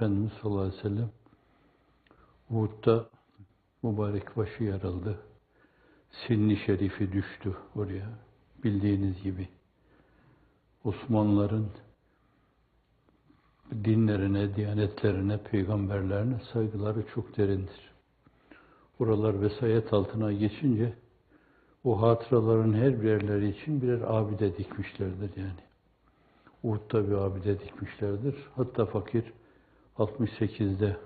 Efendimiz sallallahu aleyhi ve sellem Uhud'da mübarek başı yarıldı. Sinni şerifi düştü oraya. Bildiğiniz gibi Osmanlıların dinlerine, diyanetlerine, peygamberlerine saygıları çok derindir. Oralar vesayet altına geçince o hatıraların her birerleri için birer abide dikmişlerdir yani. Uhud'da bir abide dikmişlerdir. Hatta fakir 68'de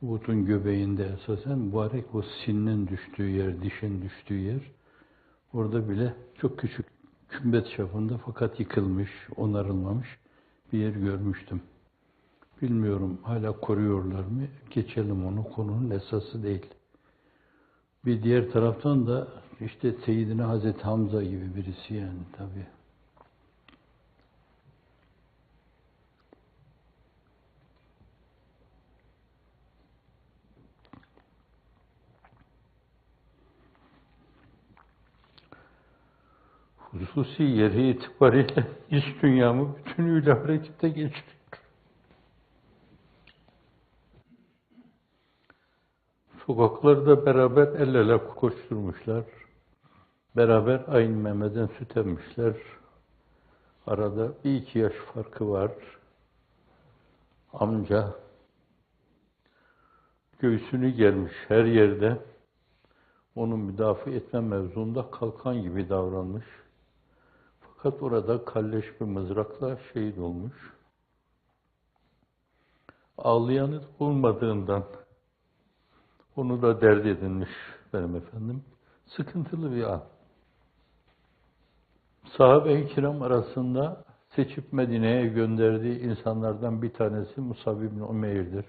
Uhud'un göbeğinde esasen mübarek o sinin düştüğü yer, dişin düştüğü yer. Orada bile çok küçük kümbet çapında fakat yıkılmış, onarılmamış bir yer görmüştüm. Bilmiyorum hala koruyorlar mı? Geçelim onu, konunun esası değil. Bir diğer taraftan da işte Seyyidina Hazreti Hamza gibi birisi yani tabii. Hususi yeri itibariyle iç dünyamı bütünüyle harekete geçiriyor. Sokaklarda beraber el ele koşturmuşlar. Beraber aynı memeden süt emmişler. Arada bir iki yaş farkı var. Amca göğsünü germiş her yerde. Onu müdafaa etme mevzunda kalkan gibi davranmış. Fakat orada kalleş bir mızrakla şehit olmuş. Ağlayanı olmadığından onu da dert edinmiş benim efendim. Sıkıntılı bir an. Sahabe-i kiram arasında seçip Medine'ye gönderdiği insanlardan bir tanesi Musab ibn Umeyr'dir.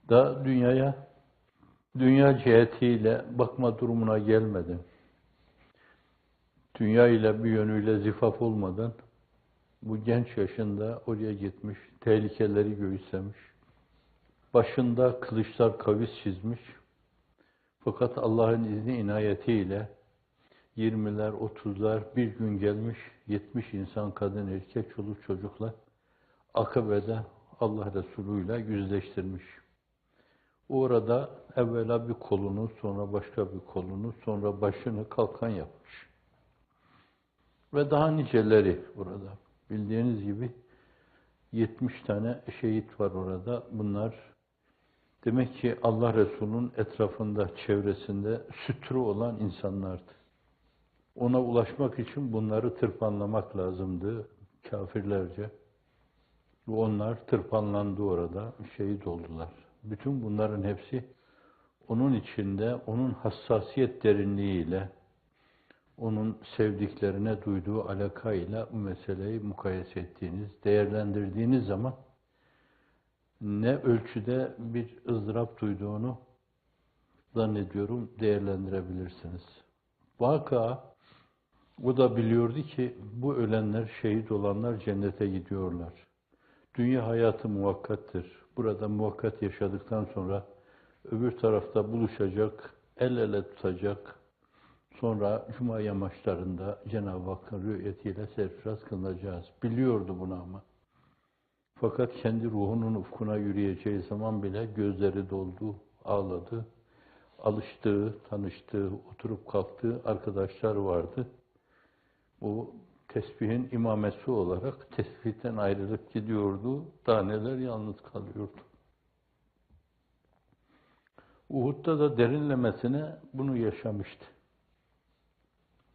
Da dünya cihetiyle bakma durumuna gelmedi. Dünya ile bir yönüyle zifaf olmadan bu genç yaşında oraya gitmiş, tehlikeleri göğüslemiş. Başında kılıçlar kavis çizmiş. Fakat Allah'ın izni inayetiyle 20'ler, 30'lar bir gün gelmiş, 70 insan, kadın, erkek, çoluk, çocukla Akabe'de Allah Resulü'yle yüzleştirmiş. Orada evvela bir kolunu, sonra başka bir kolunu, sonra başını kalkan yapmış. Ve daha niceleri burada. Bildiğiniz gibi 70 tane şehit var orada. Bunlar demek ki Allah Resulü'nün etrafında, çevresinde sütrü olan insanlardı. Ona ulaşmak için bunları tırpanlamak lazımdı kafirlerce. Ve onlar tırpanlandı orada, şehit oldular. Bütün bunların hepsi onun içinde, onun hassasiyet derinliğiyle, onun sevdiklerine duyduğu alakayla bu meseleyi mukayese ettiğiniz, değerlendirdiğiniz zaman ne ölçüde bir ızdırap duyduğunu zannediyorum değerlendirebilirsiniz. Vaka o da biliyordu ki bu ölenler, şehit olanlar cennete gidiyorlar. Dünya hayatı muvakkattır. Burada muvakkat yaşadıktan sonra öbür tarafta buluşacak, el ele tutacak. Sonra Cuma yamaçlarında Cenab-ı Hakk'ın rü'yetiyle serfiraz kılınacağız. Biliyordu bunu ama. Fakat kendi ruhunun ufkuna yürüyeceği zaman bile gözleri doldu, ağladı. Alıştığı, tanıştığı, oturup kalktığı arkadaşlar vardı. O tesbihin imamesi olarak tesbihten ayrılıp gidiyordu. Taneler yalnız kalıyordu. Uhud'da da derinlemesine bunu yaşamıştı.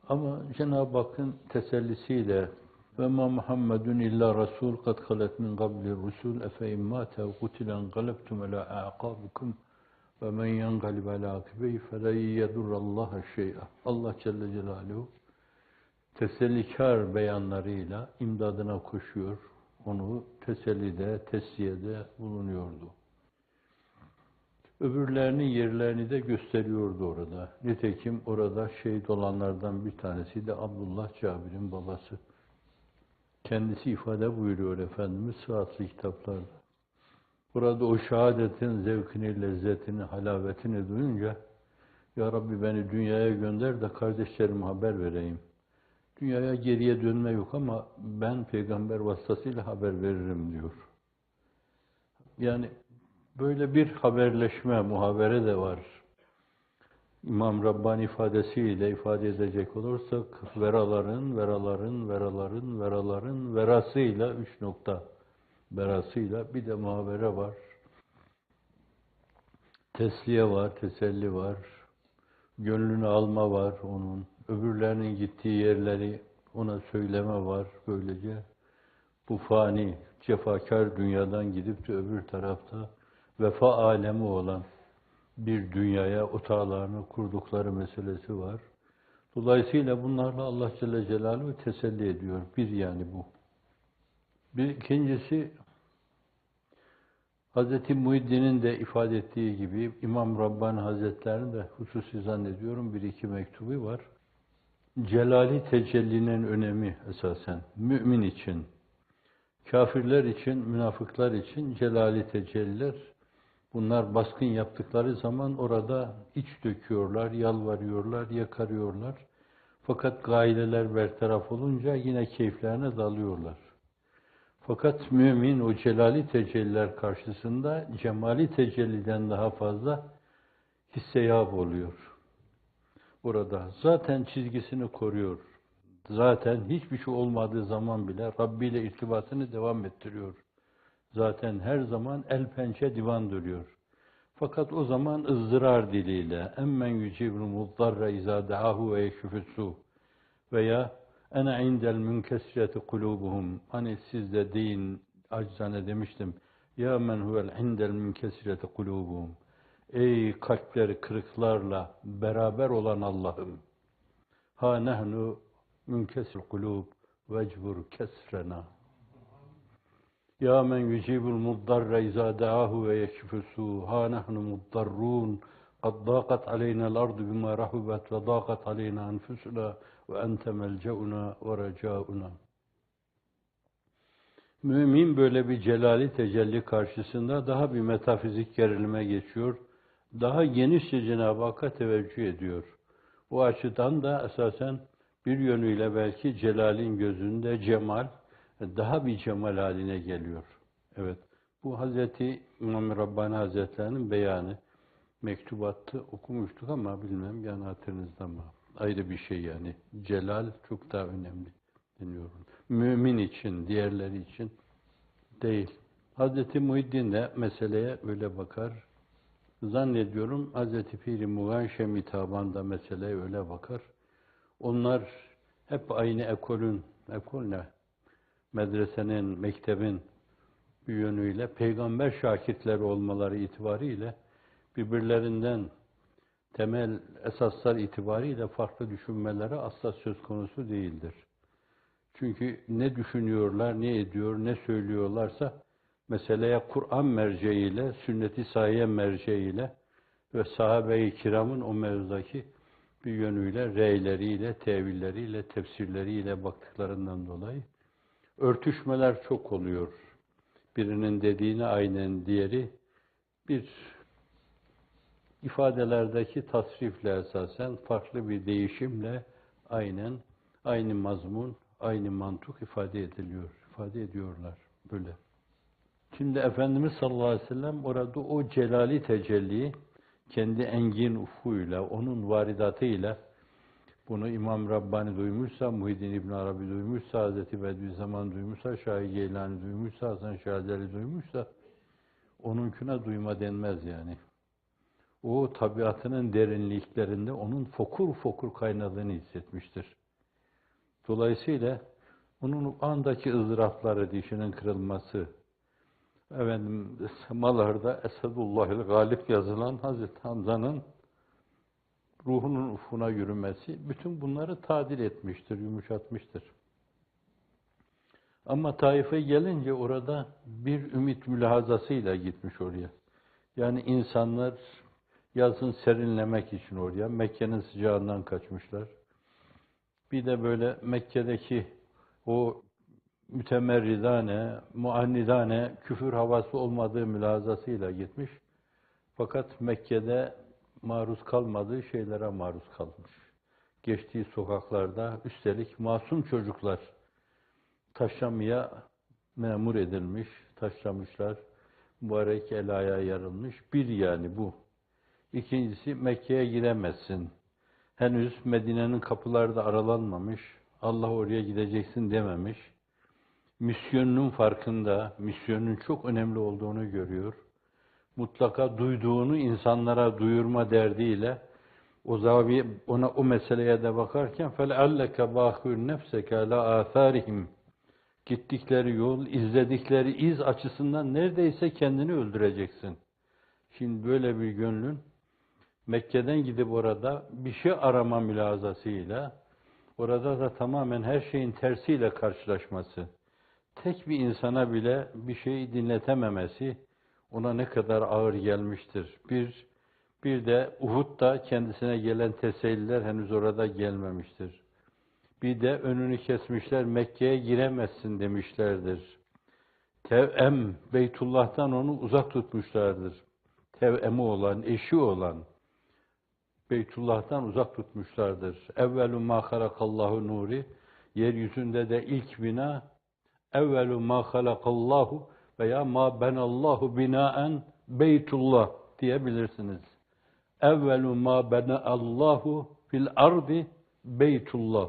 Ama Cenab-ı Hakk'ın tesellisiyle وَمَا مُحَمَّدٌ اِلَّا رَسُولٌ قَدْ خَلَتْ مِنْ قَبْلِ الرُّسُولِ اَفَاِنْ مَاتَ وَقُتِلَ انْقَلَبْتُمْ عَلَى اَعْقَابِكُمْ وَمَنْ يَنْقَلِبْ عَلَى عَقِبَيْهِ فَلَنْ يَضُرَّ اللّٰهَ شَيْئًا Allah Celle Celaluhu tesellikar beyanlarıyla imdadına koşuyor, onu tesellide, tesliyede bulunuyordu. Öbürlerinin yerlerini de gösteriyordu orada. Nitekim orada şehit olanlardan bir tanesi de Abdullah Cabir'in babası. Kendisi ifade buyuruyor Efendimiz sıhhatli kitaplarda. Burada o şehadetin zevkini, lezzetini, halavetini duyunca Ya Rabbi beni dünyaya gönder de kardeşlerime haber vereyim. Dünyaya geriye dönme yok ama ben peygamber vasıtasıyla haber veririm diyor. Yani böyle bir haberleşme, muhabere de var. İmam Rabbani ifadesiyle ifade edecek olursak, veraların verasıyla, 3 nokta verasıyla bir de muhabere var. Tesliye var, teselli var. Gönlünü alma var onun. Öbürlerinin gittiği yerleri ona söyleme var böylece. Bu fani, cefakar dünyadan gidip de öbür tarafta vefa alemi olan bir dünyaya otağlarını kurdukları meselesi var. Dolayısıyla bunlarla Allah Celle Celaluhu teselli ediyor. Bir yani bu. Bir ikincisi, Hz. Muhiddin'in de ifade ettiği gibi İmam Rabbani Hazretleri'nin de hususi zannediyorum bir iki mektubu var. Celali tecellinin önemi esasen mümin için, kafirler için, münafıklar için celali tecelliler. Bunlar baskın yaptıkları zaman orada iç döküyorlar, yalvarıyorlar, yakarıyorlar. Fakat gaileler bertaraf olunca yine keyiflerine dalıyorlar. Fakat mümin o celali tecelliler karşısında cemali tecelliden daha fazla hisseyab oluyor. Orada zaten çizgisini koruyor. Zaten hiçbir şey olmadığı zaman bile Rabbi ile irtibatını devam ettiriyor. Zaten her zaman el pençe divan duruyor. Fakat o zaman ızdırar diliyle emmen yücibul muddarra izâ da'ahu ve yekşifus veya ene indel münkesireti kulubuhum. Hani siz de deyin, acizane demiştim. Ya men huvel indel münkesireti kulubuhum. Ey kalpleri kırıklarla beraber olan Allah'ım. Ha nehnu münkesir kulub vecbur kesrena. Ya men yücibul muddarra izâ da'ahu ve yekşifusû. Ha nehnu muddarrûn. قَدْ ضَاقَتْ عَلَيْنَا الْأَرْضُ بِمَا رَحُبَتْ وَضَاقَتْ عَلَيْنَا أَنْفُسُنَا وَأَنْتَ مَلْجَؤُنَا وَرَجَاؤُنَا. Mümin böyle bir celali tecelli karşısında daha bir metafizik gerilime geçiyor. Daha genişçe Cenab-ı Hakk'a teveccüh ediyor. O açıdan da esasen bir yönüyle belki celalin gözünde cemal daha bir cemal haline geliyor. Evet. Bu Hazreti İmam Rabbani Hazretleri'nin beyanı. Mektubattı okumuştuk ama bilmem yani hatırınızda mı? Ayrı bir şey yani. Celal çok daha önemli deniyorum. Mümin için, diğerleri için değil. Hazreti Muhiddin de meseleye öyle bakar. Zannediyorum Hazreti Pir-i Muğanşem Taban da meseleye öyle bakar. Onlar hep aynı ekol ne? Medresenin, mektebin bir yönüyle peygamber şakirtleri olmaları itibariyle birbirlerinden temel esaslar itibariyle farklı düşünmeleri asla söz konusu değildir. Çünkü ne düşünüyorlar, ne ediyor, ne söylüyorlarsa meseleye Kur'an merceğiyle, sünnet-i sahiye merceğiyle ve sahabe-i kiramın o mevzudaki bir yönüyle, reyleriyle, tevilleriyle, tefsirleriyle baktıklarından dolayı örtüşmeler çok oluyor. Birinin dediğine aynen diğeri bir ifadelerdeki tasrifle esasen farklı bir değişimle aynen aynı mazmun, aynı mantık ifade ediliyor, ifade ediyorlar böyle. Şimdi Efendimiz sallallahu aleyhi ve sellem orada o celali tecelli kendi engin ufkuyla, onun varidatıyla bunu İmam Rabbani duymuşsa, Muhyiddin İbn Arabi duymuşsa, Hazreti Bediüzzaman duymuşsa, Şah-ı Geylani duymuşsa, Hasan Şazeli duymuşsa onunkine duyma denmez yani. O tabiatının derinliklerinde onun fokur fokur kaynadığını hissetmiştir. Dolayısıyla onun andaki ızdırapları, dişinin kırılması, Malar'da Esedullahil Galip yazılan Hazreti Hamza'nın ruhunun ufkuna yürümesi, bütün bunları tadil etmiştir, yumuşatmıştır. Ama Taif'e gelince orada bir ümit mülahazasıyla gitmiş oraya. Yani insanlar yazın serinlemek için oraya, Mekke'nin sıcağından kaçmışlar. Bir de böyle Mekke'deki o mütemerridane, muannidane, küfür havası olmadığı mülahazasıyla gitmiş. Fakat Mekke'de maruz kalmadığı şeylere maruz kalmış. Geçtiği sokaklarda üstelik masum çocuklar taşlamaya memur edilmiş, taşlamışlar. mübarek el ayağı yarılmış. Bir yani bu. İkincisi Mekke'ye giremezsin. Henüz Medine'nin kapıları da aralanmamış. Allah oraya gideceksin dememiş. Misyonunun farkında, misyonun çok önemli olduğunu görüyor. Mutlaka duyduğunu insanlara duyurma derdiyle o zavi ona o meseleye de bakarken فَلَعَلَّكَ بَاخُرْ نَفْسَكَ عَلَى آثَارِهِمْ gittikleri yol, izledikleri iz açısından neredeyse kendini öldüreceksin. Şimdi böyle bir gönlün Mekke'den gidip orada bir şey arama mülazasıyla, orada da tamamen her şeyin tersiyle karşılaşması, tek bir insana bile bir şey dinletememesi ona ne kadar ağır gelmiştir. Bir de Uhud'da kendisine gelen teselliler henüz orada gelmemiştir. Bir de önünü kesmişler, Mekke'ye giremezsin demişlerdir. Tev'em, Beytullah'tan onu uzak tutmuşlardır. Tev'emi olan, eşi olan, Beytullah'tan uzak tutmuşlardır. Evvelu ma halakallahu nuri, yeryüzünde de ilk bina, evvelu ma halakallahu veya ma benallahu binaen Beytullah diyebilirsiniz. Evvelu ma benallahu fil ardi Beytullah.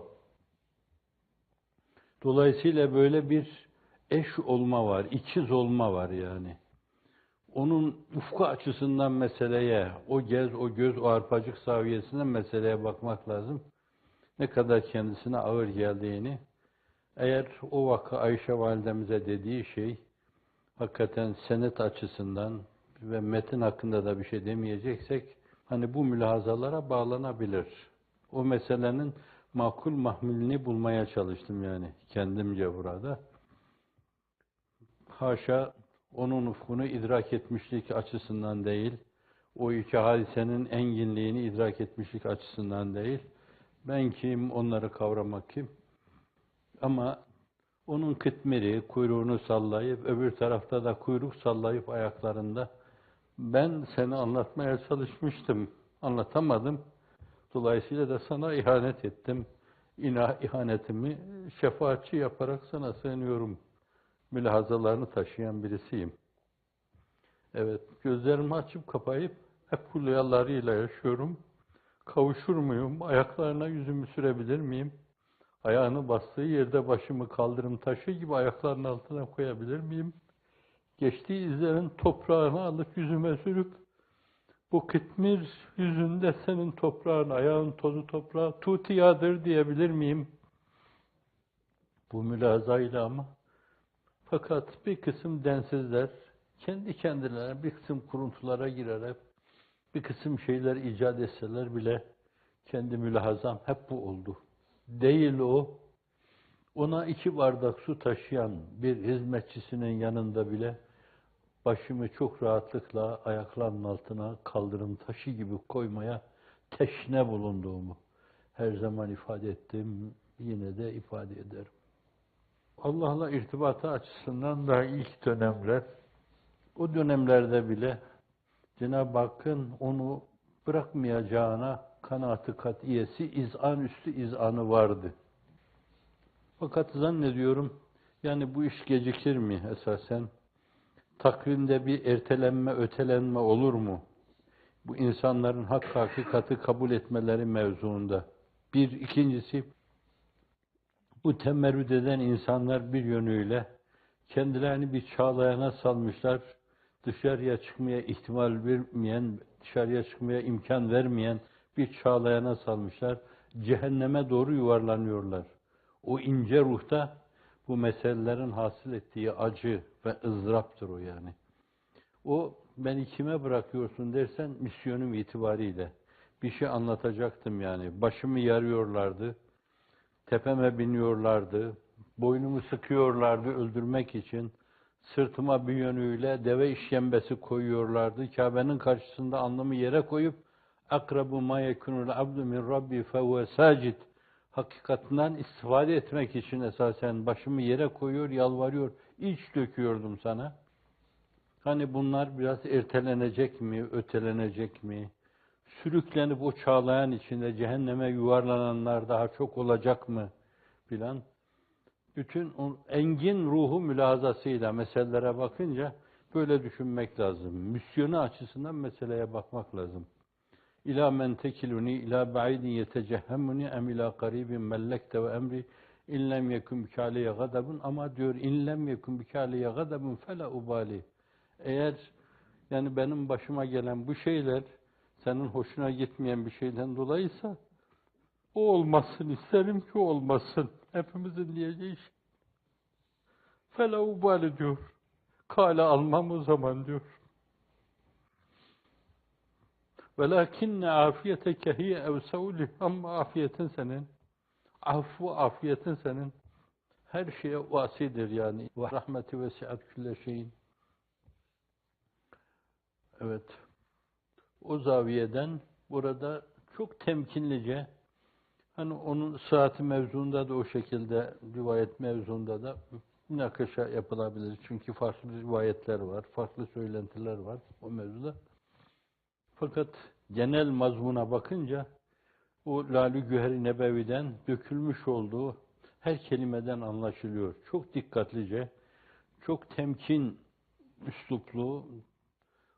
Dolayısıyla böyle bir eş olma var, ikiz olma var yani. Onun ufku açısından meseleye, o gez, o göz, o arpacık saviyesinden meseleye bakmak lazım. Ne kadar kendisine ağır geldiğini. Eğer o vakı Ayşe validemize dediği şey, hakikaten senet açısından ve metin hakkında da bir şey demeyeceksek, hani bu mülahazalara bağlanabilir. O meselenin makul mahmilini bulmaya çalıştım yani kendimce burada. Haşa onun ufkunu idrak etmişlik açısından değil, o iki hadisenin enginliğini idrak etmişlik açısından değil, ben kim, onları kavramak kim? Ama onun kıtmiri, kuyruğunu sallayıp, öbür tarafta da kuyruk sallayıp ayaklarında, ben seni anlatmaya çalışmıştım, anlatamadım. Dolayısıyla da sana ihanet ettim. İhanetimi şefaatçi yaparak sana sığınıyorum. Mülahazalarını taşıyan birisiyim. Evet, gözlerimi açıp kapayıp hep hulyalarıyla yaşıyorum. Kavuşur muyum? Ayaklarına yüzümü sürebilir miyim? Ayağını bastığı yerde başımı kaldırım taşı gibi ayaklarının altına koyabilir miyim? Geçtiği izlerin toprağını alıp yüzüme sürüp bu kıtmir yüzünde senin toprağın, ayağın tozu toprağı tutiyadır diyebilir miyim? Bu mülazayla ama. Fakat bir kısım densizler, kendi kendilerine bir kısım kuruntulara girerek, bir kısım şeyler icat etseler bile, kendi mülahazam hep bu oldu. Değil o, ona 2 bardak su taşıyan bir hizmetçisinin yanında bile, başımı çok rahatlıkla ayaklarının altına kaldırım taşı gibi koymaya teşne bulunduğumu her zaman ifade ettim, yine de ifade ederim. Allah'la irtibatı açısından daha ilk dönemler, o dönemlerde bile Cenab-ı Hakk'ın onu bırakmayacağına kanaatı kat'iyesi, izan üstü izanı vardı. Fakat zannediyorum, yani bu iş gecikir mi esasen? Takvimde bir ertelenme, ötelenme olur mu? Bu insanların hak hakikati kabul etmeleri mevzuunda. Bir, ikincisi, bu temerrüt eden insanlar bir yönüyle kendilerini bir çağlayana salmışlar, dışarıya çıkmaya ihtimal vermeyen, dışarıya çıkmaya imkan vermeyen bir çağlayana salmışlar, cehenneme doğru yuvarlanıyorlar. O ince ruhta bu meselelerin hasıl ettiği acı ve ızdıraptır o yani. O, beni kime bırakıyorsun dersen, misyonum itibariyle bir şey anlatacaktım yani. Başımı yarıyorlardı, tepeme biniyorlardı, boynumu sıkıyorlardı öldürmek için, sırtıma bir yönüyle deve işkembesi koyuyorlardı, Kabe'nin karşısında alnımı yere koyup, akrabu ma yekunul abdu min rabbi fehuve sacid, hakikatinden istifade etmek için esasen başımı yere koyuyor, yalvarıyor, iç döküyordum sana. Hani bunlar biraz ertelenecek mi, ötelenecek mi? Sürüklenip o çağlayan içinde cehenneme yuvarlananlar daha çok olacak mı filan. Bütün o engin ruhu mülahazasıyla meselelere bakınca Böyle düşünmek lazım. Misyonu açısından meseleye bakmak lazım. İlâ men tekiluni ilâ ba'idin yetecehhemuni em ilâ qaribin mellekte ve emri in lem yekun bikâliye gadabun, ama diyor in lem yekun bikâliye gadabun fela ubali. Eğer yani benim başıma gelen bu şeyler senin hoşuna gitmeyen bir şeyden dolayıysa o olmasın, isterim ki olmasın. Hepimizin diyeceği şey. Fela ubali diyor. Kale almam o zaman diyor. Velakinne afiyeteke hiye evsevli, ama afiyetin senin, affu afiyetin senin, her şeye vasidir yani. Ve rahmeti vesiat külle şeyin. Evet. O zaviyeden burada çok temkinlice, hani onun sıhhati mevzuunda da o şekilde, rivayet mevzuunda da münakaşa yapılabilir. Çünkü farklı rivayetler var, farklı söylentiler var o mevzuda. Fakat genel mazmuna bakınca o Lâl-i Güher-i Nebevi'den dökülmüş olduğu her kelimeden anlaşılıyor. Çok dikkatlice, çok temkin üsluplu,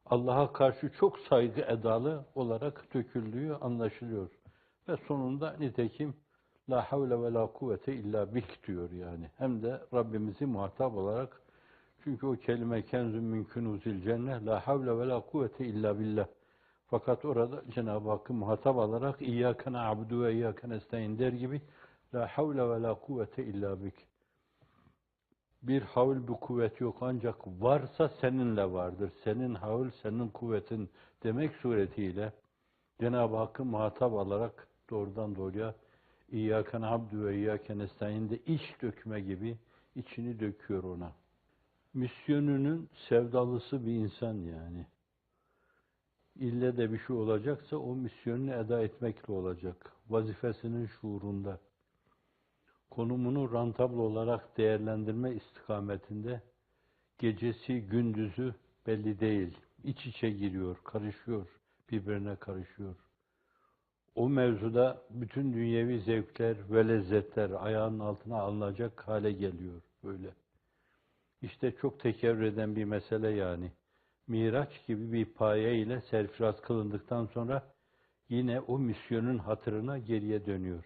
Allah'a karşı çok saygı edalı olarak döküldüğü anlaşılıyor. Ve sonunda nitekim la havle ve la kuvvete illa bik diyor yani. Hem de Rabbimizi muhatap olarak, çünkü o kelime kenzun min kunuzil cennet, la havle ve la kuvvete illa billah. Fakat orada Cenab-ı Hakk'ı muhatap alarak İyyâke na'budu ve İyyâke nestaîn der gibi la havle ve la kuvvete illa bik. Bir havl, bir kuvvet yok, ancak varsa seninle vardır. Senin havl, senin kuvvetin demek suretiyle Cenab-ı Hakk'ı muhatap alarak doğrudan doğruya İyyâke na'budu ve İyyâke nestaîn'de iç dökme gibi içini döküyor ona. Misyonunun sevdalısı bir insan yani. İlle de bir şey olacaksa o misyonunu eda etmekle olacak. Vazifesinin şuurunda. Konumunu rantablo olarak değerlendirme istikametinde gecesi, gündüzü belli değil. İç içe giriyor, karışıyor, birbirine karışıyor. O mevzuda bütün dünyevi zevkler ve lezzetler ayağının altına alınacak hale geliyor böyle. İşte çok tekerrür eden bir mesele yani. Miraç gibi bir paye ile serfiraz kılındıktan sonra yine o misyonun hatırına geriye dönüyor.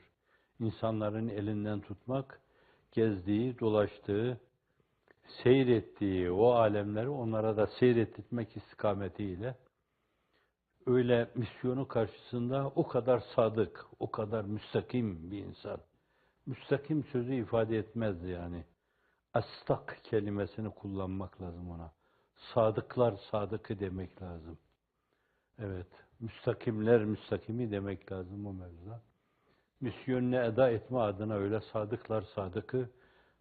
İnsanların elinden tutmak, gezdiği, dolaştığı, seyrettiği o alemleri onlara da seyrettirmek istikametiyle öyle misyonu karşısında o kadar sadık, o kadar müstakim bir insan. Müstakim sözü ifade etmezdi yani. Astak kelimesini kullanmak lazım ona. Sadıklar sadıkı demek lazım. Evet, müstakimler müstakimi demek lazım o mevzuda. Misyonunu eda etme adına öyle sadıklar sadıkı,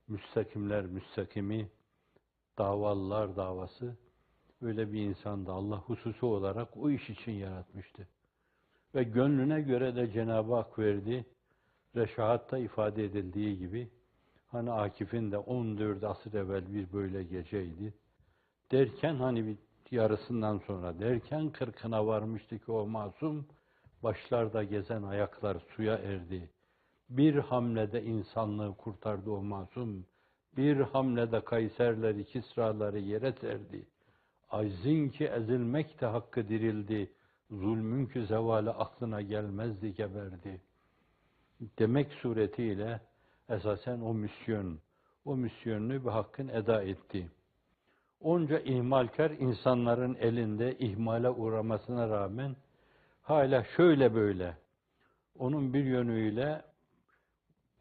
müstakimler müstakimi, davalılar davası, öyle bir insandı. Allah hususi olarak o iş için yaratmıştı. Ve gönlüne göre de Cenab-ı Hak verdi. Reşahatta ifade edildiği gibi, hani Akif'in de 14 asır evvel bir böyle geceydi. Derken hani bir yarısından sonra derken 40'ına varmıştı ki o masum, başlarda gezen ayaklar suya erdi. Bir hamlede insanlığı kurtardı o masum. Bir hamlede Kayserleri, Kisraları yere serdi. Aczin ki ezilmek de hakkı dirildi. Zulmün ki zevali aklına gelmezdi geberdi. Demek suretiyle esasen o misyonunu bir hakkın eda etti. Onca ihmalkar insanların elinde ihmale uğramasına rağmen hala şöyle böyle, onun bir yönüyle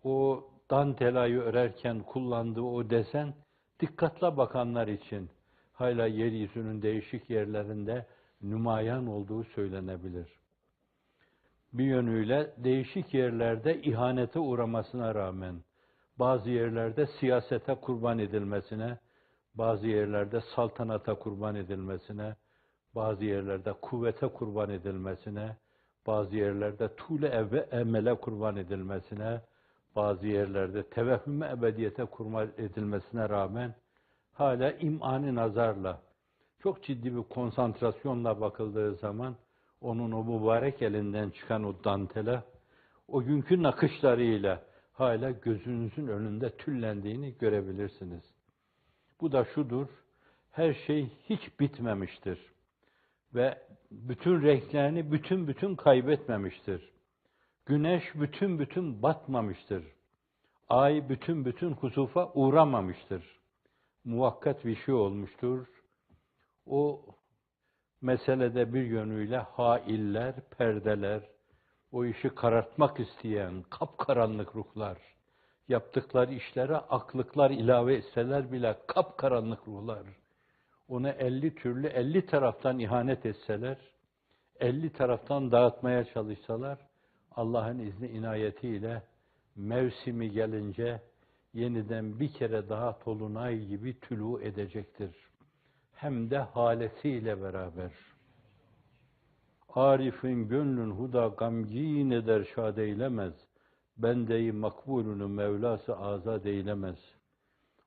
o dantelayı örerken kullandığı o desen, dikkatle bakanlar için hala yeryüzünün değişik yerlerinde nümayan olduğu söylenebilir. Bir yönüyle değişik yerlerde ihanete uğramasına rağmen, bazı yerlerde siyasete kurban edilmesine, bazı yerlerde saltanata kurban edilmesine, bazı yerlerde kuvvete kurban edilmesine, bazı yerlerde tule emele kurban edilmesine, bazı yerlerde tevehhüm ebediyete kurban edilmesine rağmen hala imani nazarla, çok ciddi bir konsantrasyonla bakıldığı zaman onun o mübarek elinden çıkan o dantele, o günkü nakışlarıyla hala gözünüzün önünde tüllendiğini görebilirsiniz. Bu da şudur, Her şey hiç bitmemiştir. Ve bütün renklerini bütün kaybetmemiştir. Güneş bütün batmamıştır. Ay bütün husufa uğramamıştır. Muvakkat bir şey olmuştur. O meselede bir yönüyle hailler, perdeler, o işi karartmak isteyen kapkaranlık ruhlar, yaptıkları işlere aklıklar ilave etseler bile kapkaranlık ruhlar, ona 50 türlü 50 taraftan ihanet etseler, 50 taraftan dağıtmaya çalışsalar, Allah'ın izni inayetiyle mevsimi gelince yeniden bir kere daha tolunay gibi tülû edecektir. Hem de halesiyle beraber. Arif'in gönlün huda gamgin eder şad eylemez. Bendeyi makbulünü Mevlası azad eylemez.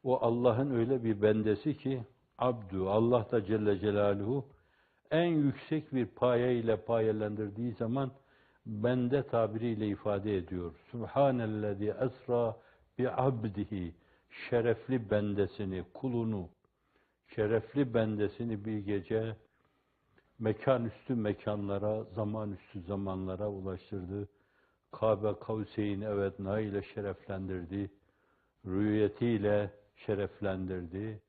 O Allah'ın öyle bir bendesi ki, abdü, Allah da Celle Celaluhu en yüksek bir paye ile payelendirdiği zaman bende tabiriyle ifade ediyor. Subhanellezî esra bi abdihi, şerefli bendesini, kulunu, şerefli bendesini bir gece mekan üstü mekanlara, zaman üstü zamanlara ulaştırdı. Kabe Kavseyn Evedna ile şereflendirdi. Rüyetiyle şereflendirdi.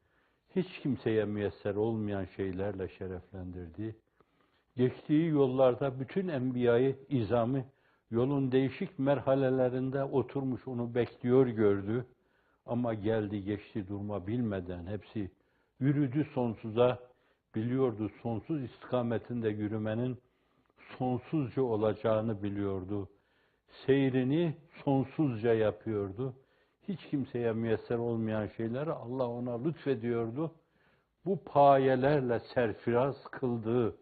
Hiç kimseye müyesser olmayan şeylerle şereflendirdi. Geçtiği yollarda bütün enbiyayı izamı yolun değişik merhalelerinde oturmuş onu bekliyor gördü. Ama geldi geçti durma bilmeden hepsi yürüdü sonsuza, biliyordu sonsuz istikametinde yürümenin sonsuzca olacağını biliyordu. Seyrini sonsuzca yapıyordu. Hiç kimseye müyesser olmayan şeyleri Allah ona lütfediyordu. Bu payelerle serfiraz kıldığı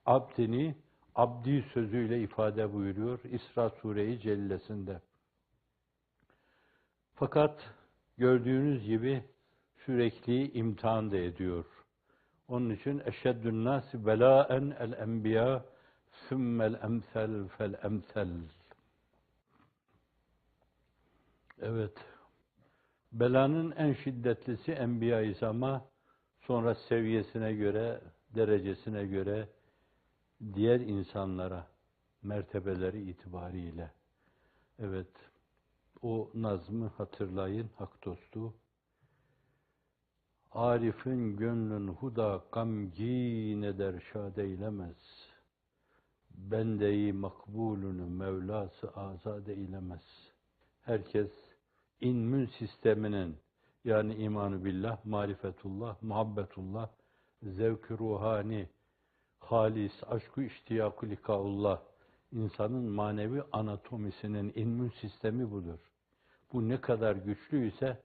abdini, abdi sözüyle ifade buyuruyor İsra Sure-i Cellesinde. Fakat gördüğünüz gibi sürekli imtihan da ediyor. Onun için eşeddün nâsi belâen el enbiya sümmel emsel fel emsel. Evet, belanın en şiddetlisi Enbiya-i İzam'a, sonra seviyesine göre, derecesine göre diğer insanlara, mertebeleri itibariyle. Evet, o nazmı hatırlayın, hak dostu. Arif'in gönlün huda gamgin eder şad eylemez. Bendeyi makbulünü Mevlası azad eylemez. Herkes immün sisteminin, yani imanı billah, marifetullah, muhabbetullah, zevk-ü ruhani, halis, aşk-ı iştiyak-ı likaullah, insanın manevi anatomisinin immün sistemi budur. Bu ne kadar güçlüyse,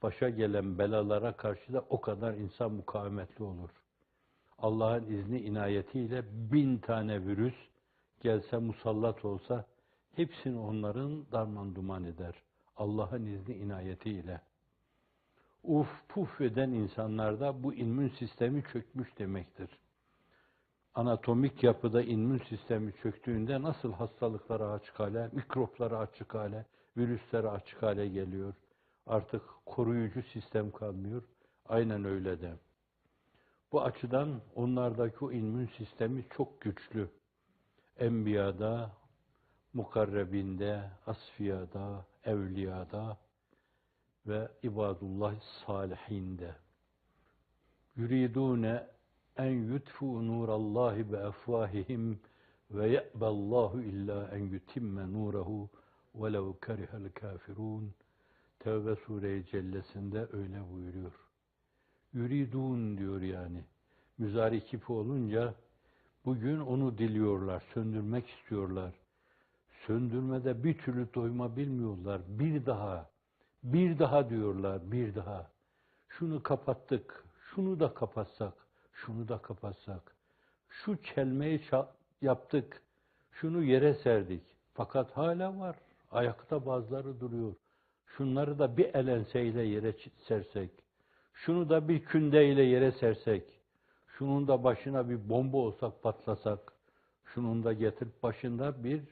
başa gelen belalara karşı da o kadar insan mukavemetli olur. Allah'ın izni inayetiyle 1000 tane virüs gelse musallat olsa, hepsini onların darman duman eder. Allah'ın izni inayetiyle. Uf puf eden insanlarda bu immün sistemi çökmüş demektir. Anatomik yapıda immün sistemi çöktüğünde nasıl hastalıklara açık hale, mikroplara açık hale, virüslere açık hale geliyor. Artık koruyucu sistem kalmıyor. Aynen öyle de. Bu açıdan onlardaki o immün sistemi çok güçlü. Enbiya'da, mukarrebinde, asfiyada, evliyada ve ibadullah salihinde. Yuridune en yutfu nurallahi bi afwahihim ve ye'ballahu illa en yutimme nurehu velev kerihel kafirun. Tevbe Sure-i Cellesinde öyle buyuruyor. Yuridun diyor yani. Müzari kipi olunca bugün onu diliyorlar, söndürmek istiyorlar. Söndürmede bir türlü doyma bilmiyorlar. Bir daha diyorlar, bir daha. Şunu kapattık, şunu da kapatsak, şunu da kapatsak. Şu çelmeyi yaptık, şunu yere serdik. Fakat hala var, ayakta bazıları duruyor. Şunları da bir elenseyle yere sersek, şunu da bir kündeyle yere sersek, şunun da başına bir bomba olsak patlasak, şunun da getirip başında bir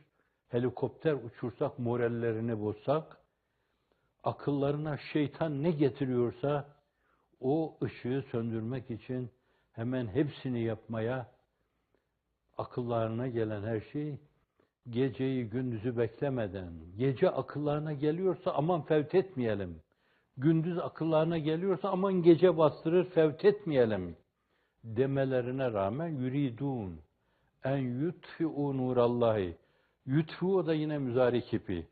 helikopter uçursak, morallerini bozsak, akıllarına şeytan ne getiriyorsa o ışığı söndürmek için hemen hepsini yapmaya akıllarına gelen her şey, geceyi gündüzü beklemeden, gece akıllarına geliyorsa aman fevt etmeyelim. Gündüz akıllarına geliyorsa aman gece bastırır fevt etmeyelim demelerine rağmen yuridun en yutfi'u nurallahi. Yutfi'u da yine müzari kipi.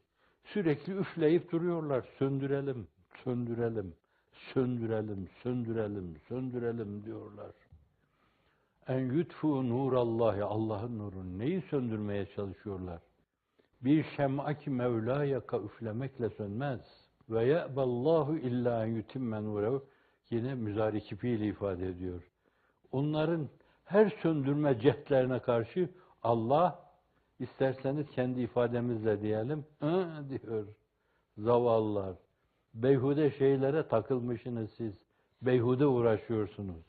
Sürekli üfleyip duruyorlar. Söndürelim, söndürelim, söndürelim, söndürelim, söndürelim diyorlar. En yutfu nurallahi, Allah'ın nurunu. Neyi söndürmeye çalışıyorlar? Bir şem'aki Mevla yaka üflemekle sönmez. Ve ye'ballahu illa en yutimme nurehu. Yine müzari kipiyle ifade ediyor. Onların her söndürme cehdlerine karşı Allah, isterseniz kendi ifademizle diyelim, diyor. Zavallılar. Beyhude şeylere takılmışsınız siz. Beyhude uğraşıyorsunuz.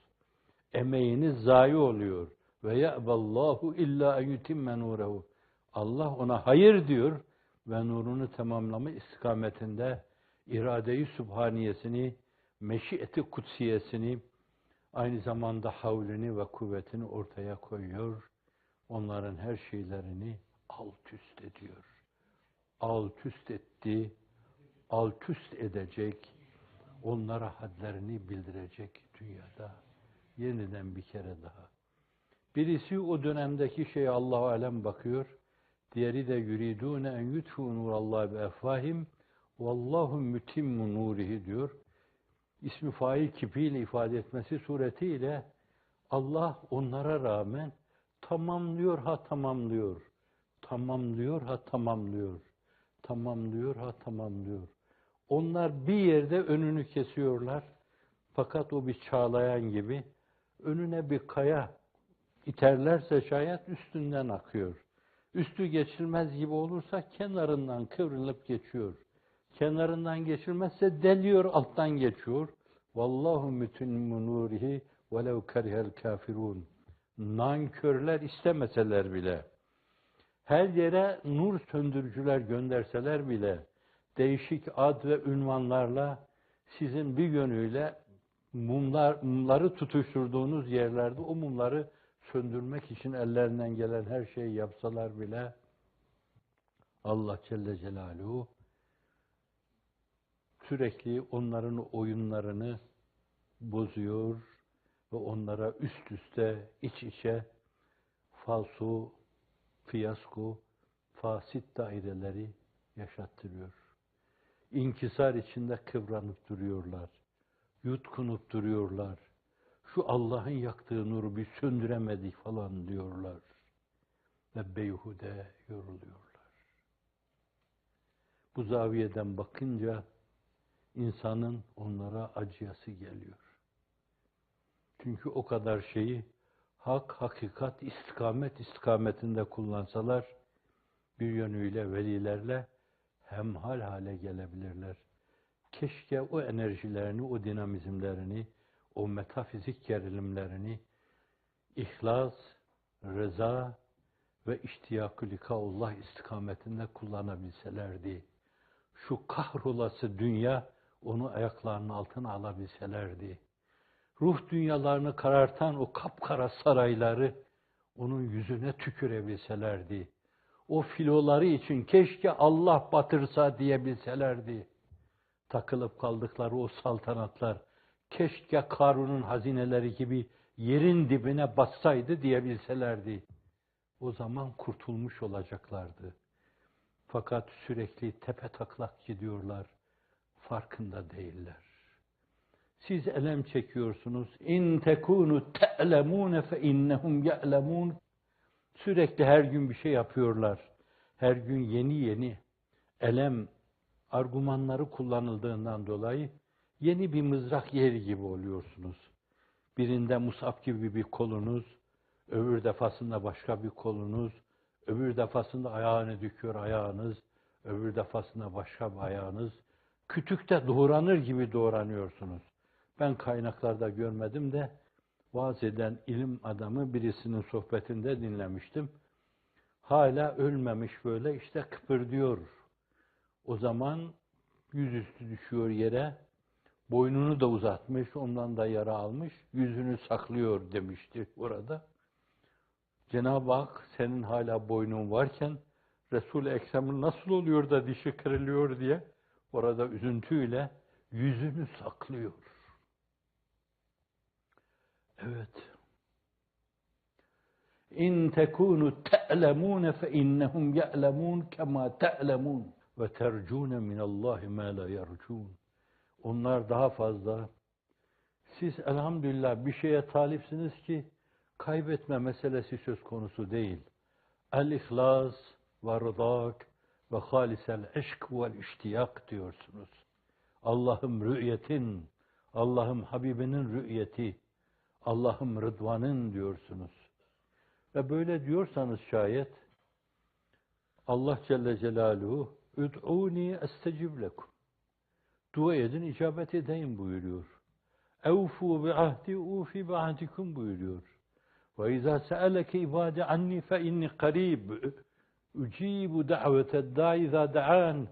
Emeğiniz zayi oluyor. Ve ye'ballahu illa en yutimme nurehu. Allah ona hayır diyor ve nurunu tamamlama istikametinde irade-i sübhaniyesini, meşiyeti kutsiyesini, aynı zamanda havlini ve kuvvetini ortaya koyuyor. Onların her şeylerini alt üst ediyor. Alt üst etti, alt üst edecek, onlara hadlerini bildirecek dünyada. Yeniden bir kere daha. Birisi o dönemdeki şeye Allah-u Alem bakıyor. Diğeri de yuridûne en yutfû nurallahi bi efvâhim vallahu mütimmu nurihi diyor. İsmi fail kipiyle ifade etmesi suretiyle Allah onlara rağmen tamamlıyor ha tamamlıyor. Tamamlıyor ha tamamlıyor. Tamamlıyor ha tamamlıyor. Onlar bir yerde önünü kesiyorlar. Fakat o bir çağlayan gibi önüne bir kaya iterlerse şayet üstünden akıyor. Üstü geçilmez gibi olursa kenarından kıvrılıp geçiyor. Kenarından geçilmezse deliyor, alttan geçiyor. Vallahu mütimmu nurihi velev kerihel kafirun. Nankörler istemeseler bile, her yere nur söndürücüler gönderseler bile, değişik ad ve ünvanlarla sizin bir yönüyle mumları tutuşturduğunuz yerlerde o mumları söndürmek için ellerinden gelen her şeyi yapsalar bile Allah Celle Celaluhu sürekli onların oyunlarını bozuyor ve onlara üst üste, iç içe falso, fiyasko, fasit daireleri yaşattırıyor. İnkisar içinde kıvranıp duruyorlar. Yutkunup duruyorlar. Şu Allah'ın yaktığı nuru bir söndüremedik falan diyorlar. Ve beyhude yoruluyorlar. Bu zaviyeden bakınca insanın onlara acıyası geliyor. Çünkü o kadar şeyi hak, hakikat, istikametinde kullansalar bir yönüyle velilerle hemhal hale gelebilirler. Keşke o enerjilerini, o dinamizmlerini, o metafizik gerilimlerini ihlas, rıza ve iştiyak-ı likaullah istikametinde kullanabilselerdi. Şu kahrolası dünya onu ayaklarının altına alabilselerdi. Ruh dünyalarını karartan o kapkara sarayları onun yüzüne tükürebilselerdi. O filoları için keşke Allah batırsa diyebilselerdi. Takılıp kaldıkları o saltanatlar keşke Karun'un hazineleri gibi yerin dibine bassaydı diyebilselerdi. O zaman kurtulmuş olacaklardı. Fakat sürekli tepetaklak gidiyorlar. Farkında değiller. Siz elem çekiyorsunuz. İn tekunu te'lemûne fe innehum ye'lemûn. Sürekli her gün bir şey yapıyorlar. Her gün yeni yeni elem argümanları kullanıldığından dolayı yeni bir mızrak yeri gibi oluyorsunuz. Birinde Musab gibi bir kolunuz, öbür defasında başka bir kolunuz, öbür defasında ayağını döküyor ayağınız, öbür defasında başka bir ayağınız. Kütükte doğranır gibi doğranıyorsunuz. Ben kaynaklarda görmedim de vaaz eden ilim adamı birisinin sohbetinde dinlemiştim. Hala ölmemiş böyle işte kıpırdıyor. O zaman yüzüstü düşüyor yere. Boynunu da uzatmış, ondan da yara almış, yüzünü saklıyor demiştir orada. Cenab-ı Hak senin hala boynun varken Resul-i Ekrem'in nasıl oluyor da dişi kırılıyor diye orada üzüntüyle yüzünü saklıyor. Evet. İn tekunu te'lemun fe innahum ya'lemun kema te'lemun ve tercun minallahi ma la yercun. Onlar daha fazla. Siz elhamdülillah bir şeye talipsiniz ki kaybetme meselesi söz konusu değil. El-İhlas ve rıdak ve halisel eşk vel iştiyak diyorsunuz. Allah'ım rü'yetin, Allah'ım Habibinin rü'yeti, Allah'ım rıdvanın diyorsunuz. Ve böyle diyorsanız şayet Allah Celle Celaluhu "Üd'ûni estecib lekum." Dua edin, icabet edeyim buyuruyor. "Evfû bi ahdi ufi bi ahdikum" buyuruyor. "Ve izâ se'eleke ibâdi anni fe inni qarîb. Ucibu da'veted da'i izâ da'an.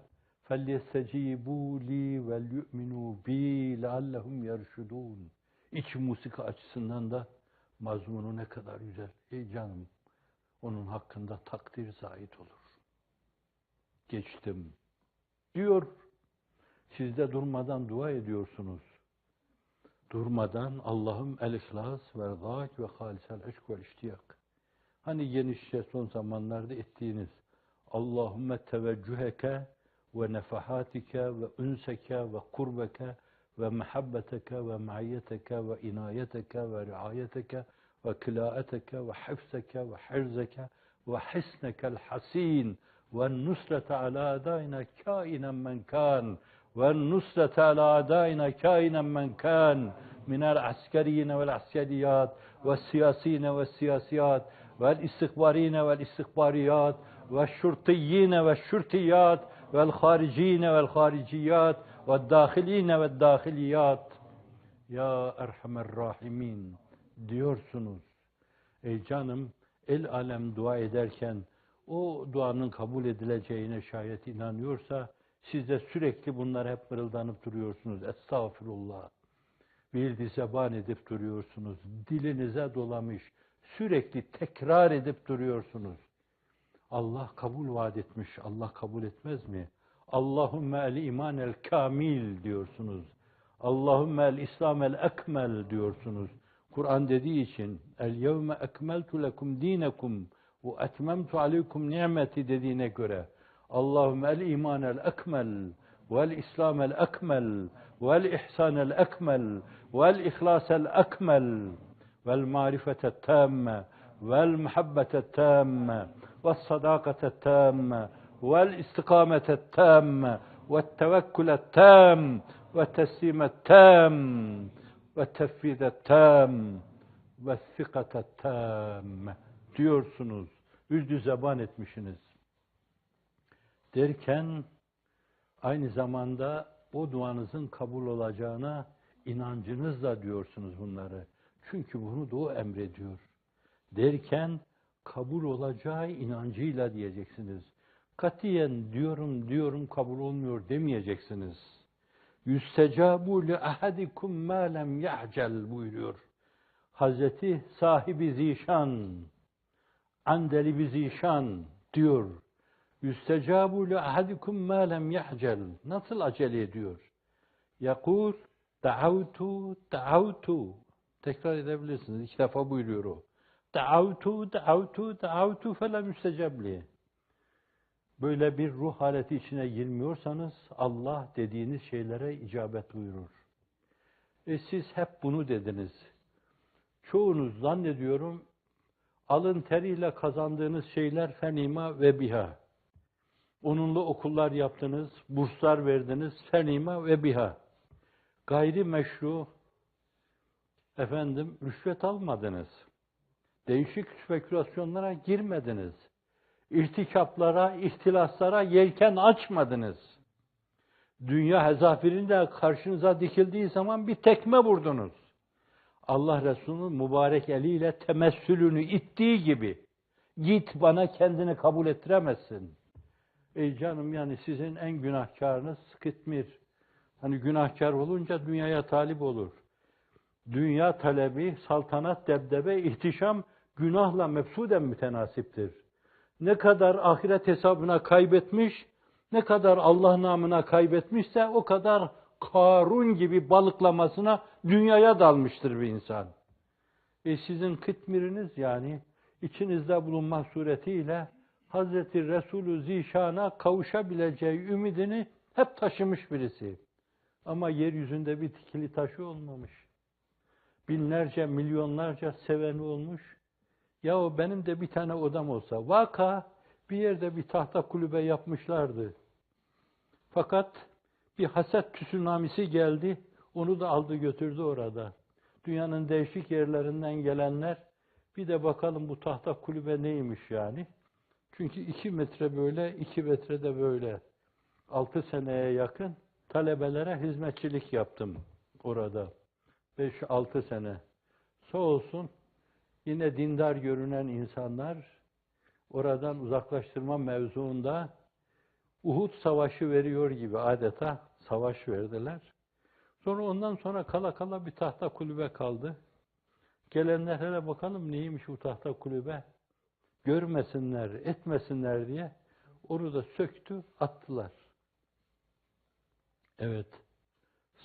Felyestecibû li vel yu'minû bi leallehum yerşudûn." İç musika açısından da mazmunu ne kadar güzel. Ey canım, onun hakkında takdir zahit olur. Geçtim diyor. Siz de durmadan dua ediyorsunuz. Durmadan Allah'ım el-İhlas ve rıdak ve halisel eşk ve iştiyak. Hani genişçe son zamanlarda ettiğiniz Allahümme teveccüheke ve nefahatike ve ünseke ve kurbeke ve mehabbeteke ve maiyeteke ve inayeteke ve riayeteke ve kılaeteke ve hifzeke ve hirzeke ve hisnekel hasin ve nusrete ala adayna kainen men kan ve nusrete ala adayna kainen men kan minel askeriyine vel askeriyat ve siyasine ve siyasiyat vel istikbarine vel istikbariyat ve şurtiyine ve şurtiyat vel haricine vel hariciyat ve dahiline ve dahiliyat. Ya Erhamer Rahimin diyorsunuz. Ey canım, el alem dua ederken o duanın kabul edileceğine şayet inanıyorsa siz de sürekli bunlar hep mırıldanıp duruyorsunuz. Estağfirullah. Bir zeban edip duruyorsunuz. Dilinize dolamış. Sürekli tekrar edip duruyorsunuz. Allah kabul vaat etmiş. Allah kabul etmez mi? Allahümme el iman el kamil diyorsunuz. Allahümme el İslam el ekmel diyorsunuz. Kur'an dediği için el yevme ekmeltu lekum dinekum ve etmemtu aleykum ni'meti dediğine göre Allahümme el iman el ekmel vel İslam el ekmel vel ihsan el ekmel vel ihlas el ekmel vel marifete tamme vel muhabbete tamme vel sadakate tamme vel istikamete tamme ve tevekküle tam ve teslime tam ve tefvide tam ve sikate tam diyorsunuz. Üzdü zeban etmişsiniz. Derken aynı zamanda o duanızın kabul olacağına inancınızla diyorsunuz bunları. Çünkü bunu da o emrediyor. Derken kabul olacağı inancıyla diyeceksiniz. Katiyen diyorum kabul olmuyor demeyeceksiniz. Yüstecabu li ahadikum ma lem ya'cel buyuruyor. Hazreti sahibi zişan, andeli zişan diyor. Yüstecabu li ahadikum ma lem ya'cel. Nasıl acele ediyor? Yakul da'avtu. Tekrar edebilirsiniz. 2 defa buyuruyor o. Da'avtu felem yüstecebli. Böyle bir ruh haleti içine girmiyorsanız Allah dediğiniz şeylere icabet buyurur. Siz hep bunu dediniz. Çoğunuz zannediyorum alın teriyle kazandığınız şeyler fenima ve biha. Onunla okullar yaptınız, burslar verdiniz, fenima ve biha. Gayri meşru, rüşvet almadınız. Değişik spekülasyonlara girmediniz. İrtikaplara, ihtilaslara yelken açmadınız. Dünya hezafirinde karşınıza dikildiği zaman bir tekme vurdunuz. Allah Resulü'nün mübarek eliyle temessülünü ittiği gibi git bana kendini kabul ettiremezsin. Ey canım, yani sizin en günahkarınız Kıtmir Hani günahkar olunca dünyaya talip olur. Dünya talebi, saltanat, debdebe, ihtişam günahla mefsuden mütenasiptir. Ne kadar ahiret hesabına kaybetmiş, ne kadar Allah namına kaybetmişse o kadar Karun gibi balıklamasına dünyaya dalmıştır bir insan. Sizin kıtmiriniz yani içinizde bulunmak suretiyle Hazreti Resulü Zişan'a kavuşabileceği ümidini hep taşımış birisi. Ama yeryüzünde bir tikili taşı olmamış. Binlerce, milyonlarca seveni olmuş. Yahu benim de bir tane odam olsa, vaka bir yerde bir tahta kulübe yapmışlardı. Fakat bir haset tsunamisi geldi, onu da aldı götürdü orada. Dünyanın değişik yerlerinden gelenler, bir de bakalım bu tahta kulübe neymiş yani. Çünkü 2 metre böyle, 2 metre de böyle. 6 seneye yakın talebelere hizmetçilik yaptım orada. 5-6 sene. Sağ olsun yine dindar görünen insanlar oradan uzaklaştırma mevzuunda Uhud savaşı veriyor gibi adeta savaş verdiler. Sonra ondan sonra kala kala bir tahta kulübe kaldı. Gelenler hele bakalım neymiş bu tahta kulübe. Görmesinler, etmesinler diye onu da söktü, attılar. Evet,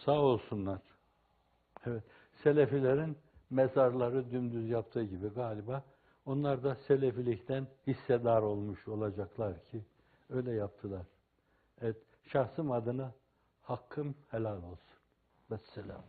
sağ olsunlar. Evet, Selefilerin mezarları dümdüz yaptığı gibi galiba onlar da Selefilikten hissedar olmuş olacaklar ki öyle yaptılar. Evet, şahsım adına hakkım helal olsun. Vesselam.